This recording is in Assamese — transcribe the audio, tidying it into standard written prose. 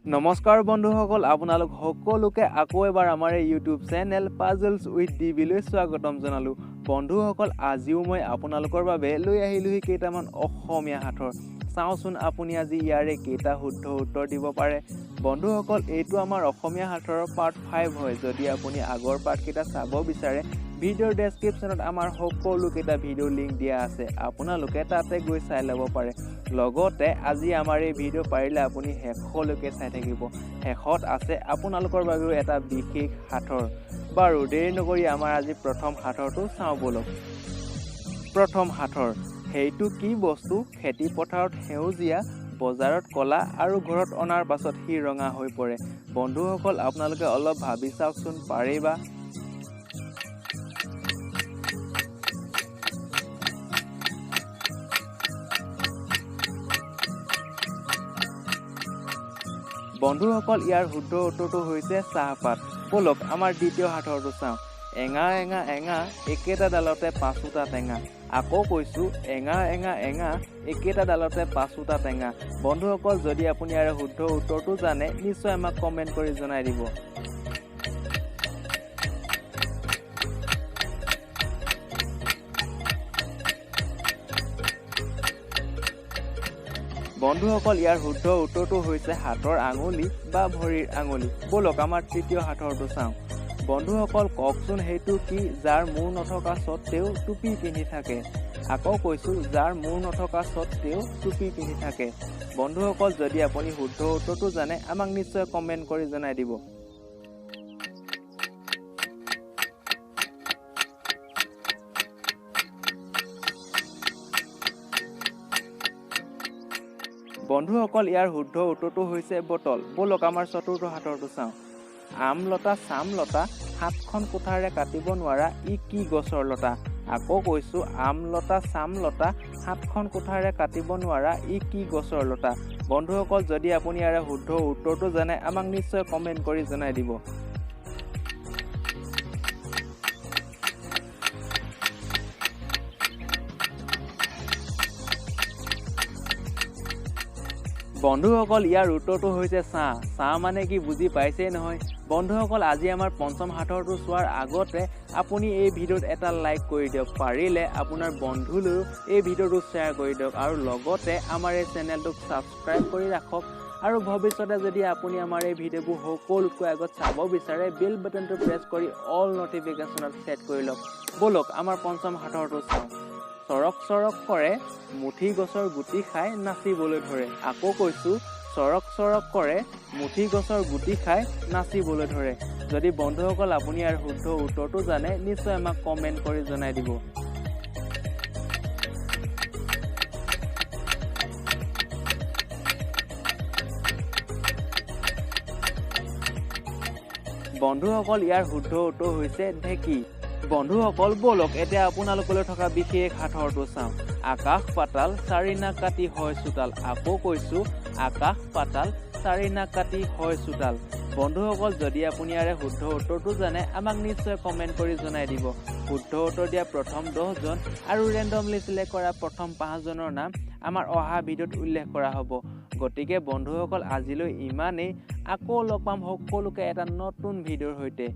নমস্কাৰ বন্ধুসকল, আপোনালোক সকলোকে আকৌ এবাৰ আমাৰ এই ইউটিউব চেনেল পাজলছ উইথ ডিবিলৈ স্বাগতম জনালোঁ। বন্ধুসকল, আজিও মই আপোনালোকৰ বাবে লৈ আহিলোহি কেইটামান অসমীয়া সাঁথৰ। চাওঁচোন আপুনি আজি ইয়াৰে কেইটা শুদ্ধ উত্তৰ দিব পাৰে। বন্ধুসকল, এইটো আমাৰ অসমীয়া সাঁথৰৰ পাৰ্ট 5 হয়। যদি আপুনি আগৰ পাৰ্টকেইটা চাব বিচাৰে, ভিডিঅ'ৰ ডেছক্ৰিপশ্যনত আমাৰ সকলোকেইটা ভিডিঅ' লিংক দিয়া আছে, আপোনালোকে তাতে গৈ চাই ল'ব পাৰে। লগতে আজি আমাৰ এই ভিডিঅ' পাৰিলে আপুনি শেষলৈকে চাই থাকিব। শেষত আছে আপোনালোকৰ বাবেও এটা বিশেষ সাঁথৰ। বাৰু দেৰি নকৰি আমাৰ আজি প্ৰথম সাঁথৰটো চাওঁ বলক। প্ৰথম সাঁথৰ, সেইটো কি বস্তু খেতি পথাৰত সেউজীয়া, বজাৰত ক'লা আৰু ঘৰত অনাৰ পাছত সি ৰঙা হৈ পৰে। বন্ধুসকল, আপোনালোকে অলপ ভাবি চাওকচোন, পাৰিবা? বন্ধুসকল, ইয়াৰ শুদ্ধ উত্তৰটো হৈছে চাহপাত। বলক আমাৰ দ্বিতীয় সাঁথৰটো চাওঁ। এঙা এঙা এঙা একেটা ডালতে পাঁচোটা টেঙা। আকৌ কৈছোঁ, এঙা এঙা এঙা একেটা ডালতে পাঁচোটা টেঙা। বন্ধুসকল, যদি আপুনি ইয়াৰ শুদ্ধ উত্তৰটো জানে, নিশ্চয় আমাক কমেণ্ট কৰি জনাই দিব। বন্ধুসকল, ইয়াৰ শুদ্ধ উত্তৰটো হৈছে হাতৰ আঙুলি বা ভৰিৰ আঙুলি। বলক আমাৰ তৃতীয় সাঁথৰটো চাওঁ। বন্ধুসকল, কওকচোন সেইটো কি যাৰ মূৰ নথকা স্বত্তেও টুপি পিন্ধি থাকে। আকৌ কৈছোঁ, যাৰ মূৰ নথকা স্বত্তেও টুপি পিন্ধি থাকে। বন্ধুসকল, যদি আপুনি শুদ্ধ উত্তৰটো জানে, আমাক নিশ্চয় কমেণ্ট কৰি জনাই দিব। বন্ধুসকল, ইয়াৰ শুদ্ধ উত্তৰটো হৈছে বটল। বলক আমাৰ চতুৰ্থ সাঁথৰটো চাওঁ। আমলতা চামলতা হাতখন কোঠাৰে কাটিব নোৱাৰা, ই কি গছৰ লতা। আকৌ কৈছোঁ, আমলতা চামলতা হাতখন কোঠাৰে কাটিব নোৱাৰা, ই কি গছৰ লতা। বন্ধুসকল, যদি আপুনি ইয়াৰে শুদ্ধ উত্তৰটো জানে, আমাক নিশ্চয় কমেণ্ট কৰি জনাই দিব। বন্ধুসকল, ইয়াৰ উত্তৰটো হৈছে ছাঁ। ছাঁ মানে কি বুজি পাইছেই নহয়। বন্ধুসকল, আজি আমাৰ পঞ্চম সাঁথৰটো চোৱাৰ আগতে আপুনি এই ভিডিঅ'ত এটা লাইক কৰি দিয়ক। পাৰিলে আপোনাৰ বন্ধুলৈও এই ভিডিঅ'টো শ্বেয়াৰ কৰি দিয়ক আৰু লগতে আমাৰ এই চেনেলটোক ছাবস্ক্ৰাইব কৰি ৰাখক। আৰু ভৱিষ্যতে যদি আপুনি আমাৰ এই ভিডিঅ'বোৰ সকলোতকৈ আগত চাব বিচাৰে, বেল বাটনটো প্ৰেছ কৰি অল নটিফিকেশ্যনত ছেট কৰি লওক। বলক আমাৰ পঞ্চম সাঁথৰটো চাওঁ। চৰক চৰক কৰে, মুঠি গছৰ গুটি খাই নাচিবলৈ ধৰে। আকৌ কৈছোঁ, চৰক চৰক কৰে, মুঠি গছৰ গুটি খাই নাচিবলৈ ধৰে। যদি বন্ধুসকল আপুনি ইয়াৰ শুদ্ধ উত্তৰটো জানে, নিশ্চয় আমাক কমেণ্ট কৰি জনাই দিব। বন্ধুসকল, ইয়াৰ শুদ্ধ উত্তৰ হৈছে ঢেঁকী। বন্ধুসকল, বলক এতিয়া আপোনালোকলৈ থকা বিশেষ সাঁথৰটো চাওঁ। আকাশ পাতাল চাৰি নাক কাটি হয় চোতাল। আকৌ কৈছোঁ, আকাশ পাতাল চাৰি নাক কাটি হয় চোতাল। বন্ধুসকল, যদি আপুনি ইয়াৰে শুদ্ধ উত্তৰটো জানে, আমাক নিশ্চয় কমেণ্ট কৰি জনাই দিব। শুদ্ধ উত্তৰ দিয়া প্ৰথম 10জন আৰু ৰেণ্ডমলি চিলেক্ট কৰা প্ৰথম 5জনৰ নাম আমাৰ অহা ভিডিঅ'ত উল্লেখ কৰা হ'ব। গতিকে বন্ধুসকল, আজিলৈ ইমানেই। আকৌ লগ পাম সকলোকে এটা নতুন ভিডিঅ'ৰ সৈতে।